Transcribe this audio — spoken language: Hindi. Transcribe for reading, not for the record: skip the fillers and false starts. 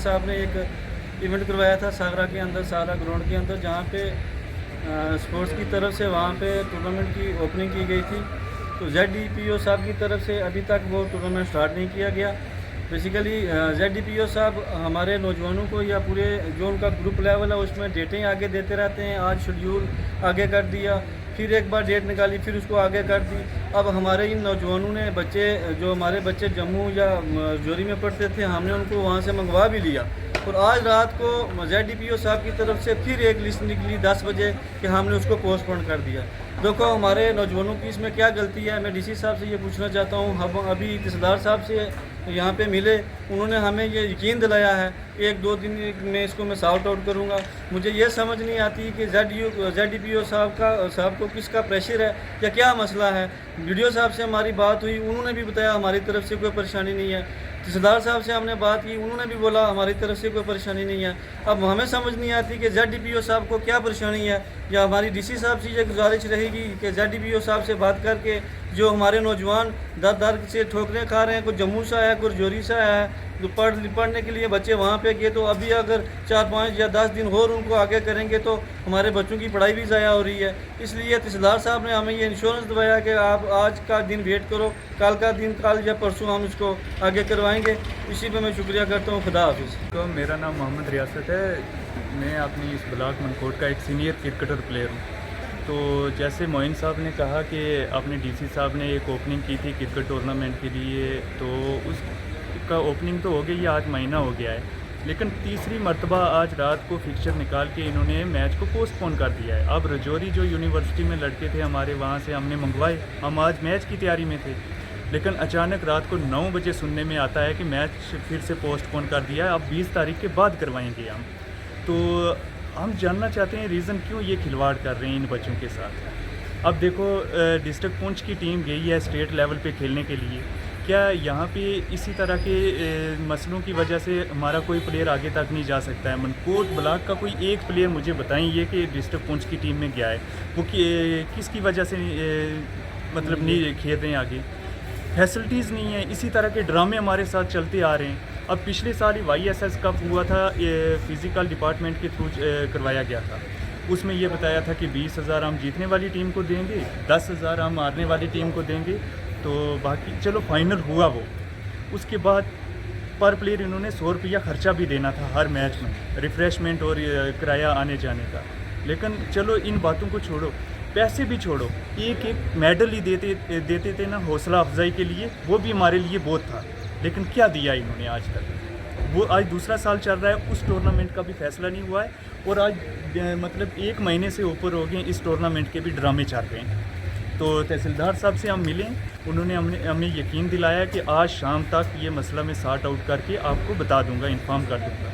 साहब ने एक इवेंट करवाया था सागरा के अंदर, सागरा ग्राउंड के अंदर, जहाँ पे स्पोर्ट्स की तरफ से वहाँ पे टूर्नामेंट की ओपनिंग की गई थी। तो ZDPO साहब की तरफ से अभी तक वो टूर्नामेंट स्टार्ट नहीं किया गया। बेसिकली ZDPO साहब हमारे नौजवानों को या पूरे जो उनका ग्रुप लेवल है उसमें डेटें आगे देते रहते हैं। आज शेड्यूल आगे कर दिया, फिर एक बार डेट निकाली, फिर उसको आगे कर दी। अब हमारे इन नौजवानों ने बच्चे, जो हमारे बच्चे जम्मू या जोरी में पढ़ते थे, हमने उनको वहाँ से मंगवा भी लिया। और आज रात को ZDPO साहब की तरफ से फिर एक लिस्ट निकली 10 बजे कि हमने उसको पोस्टपोन कर दिया। देखो हमारे नौजवानों की इसमें क्या गलती है। मैं DC साहब से ये पूछना चाहता हूँ, हम अभी तहसीलदार साहब से यहाँ पे मिले, उन्होंने हमें ये यकीन दिलाया है 1-2 दिन में इसको मैं सॉर्ट आउट करूँगा। मुझे ये समझ नहीं आती कि ZDPO साहब को किसका प्रेशर है या क्या मसला है। वीडियो साहब से हमारी बात हुई, उन्होंने भी बताया हमारी तरफ से कोई परेशानी नहीं है। तहसीलदार साहब से हमने बात की, उन्होंने भी बोला हमारी तरफ से कोई परेशानी नहीं है। अब हमें समझ नहीं आती कि ZDPO साहब को क्या परेशानी है, या हमारी DC साहब से ये गुजारिश रहेगी कि ZDPO साहब से बात करके जो हमारे नौजवान दर से ठोकरें खा रहे हैं, कोई जम्मू से आया, कोई जोरी से आया है, जो पढ़ने के लिए बच्चे वहाँ पे गए, तो अभी अगर 4-5 या 10 दिन और उनको आगे करेंगे तो हमारे बच्चों की पढ़ाई भी ज़ाया हो रही है। इसलिए तहसीलदार साहब ने हमें ये इंश्योरेंस दिवाया कि आप आज का दिन वेट करो, कल का दिन, कल या परसों हम इसको आगे करवाएंगे। इसी पे मैं शुक्रिया करता हूँ। खुदा हाफिज़। तो मेरा नाम मोहम्मद रियासत है। मैं अपनी इस ब्लॉक मनकोट का एक सीनियर क्रिकेटर प्लेयर हूँ। तो जैसे मोइन साहब ने कहा कि अपने DC साहब ने एक ओपनिंग की थी क्रिकेट टूर्नामेंट के लिए, तो उसका ओपनिंग तो हो गई है, आज महीना हो गया है, लेकिन तीसरी मरतबा आज रात को फिक्सचर निकाल के इन्होंने मैच को पोस्टपोन कर दिया है। अब रजौरी जो यूनिवर्सिटी में लड़के थे हमारे, वहाँ से हमने मंगवाए, हम आज मैच की तैयारी में थे, लेकिन अचानक रात को 9 बजे सुनने में आता है कि मैच फिर से पोस्टपोन कर दिया है, अब 20 तारीख के बाद करवाएंगे हम। तो हम जानना चाहते हैं रीज़न क्यों ये खिलवाड़ कर रहे हैं इन बच्चों के साथ। अब देखो डिस्ट्रिक्ट पुंछ की टीम गई है स्टेट लेवल पे खेलने के लिए, क्या यहाँ पे इसी तरह के मसलों की वजह से हमारा कोई प्लेयर आगे तक नहीं जा सकता है? मनकोट ब्लॉक का कोई एक प्लेयर मुझे बताइए कि डिस्ट्रिक्ट पुंछ की टीम में गया है, वो किसकी वजह से मतलब नहीं खेल रहे हैं आगे? फैसिलिटीज़ नहीं है, इसी तरह के ड्रामे हमारे साथ चलते आ रहे हैं। अब पिछले साल ही YSS कप हुआ था, फिज़िकल डिपार्टमेंट के थ्रू करवाया गया था। उसमें ये बताया था कि 20,000 हम जीतने वाली टीम को देंगे, 10,000 हम हारने वाली टीम को देंगे, तो बाकी चलो फाइनल हुआ वो। उसके बाद पर प्लेयर इन्होंने 100 रुपया खर्चा भी देना था हर मैच में, रिफ़्रेशमेंट और किराया आने जाने का। लेकिन चलो इन बातों को छोड़ो, पैसे भी छोड़ो, एक मेडल ही देते थे ना हौसला अफजाई के लिए, वो भी हमारे लिए बहुत था। लेकिन क्या दिया इन्होंने आज तक? वो आज दूसरा साल चल रहा है, उस टूर्नामेंट का भी फैसला नहीं हुआ है, और आज मतलब 1 महीने से ऊपर हो गए, इस टूर्नामेंट के भी ड्रामे चल रहे हैं। तो तहसीलदार साहब से हम मिले, उन्होंने हमें यकीन दिलाया कि आज शाम तक ये मसला मैं सॉर्ट आउट करके आपको बता दूंगा, इन्फॉर्म कर दूंगा।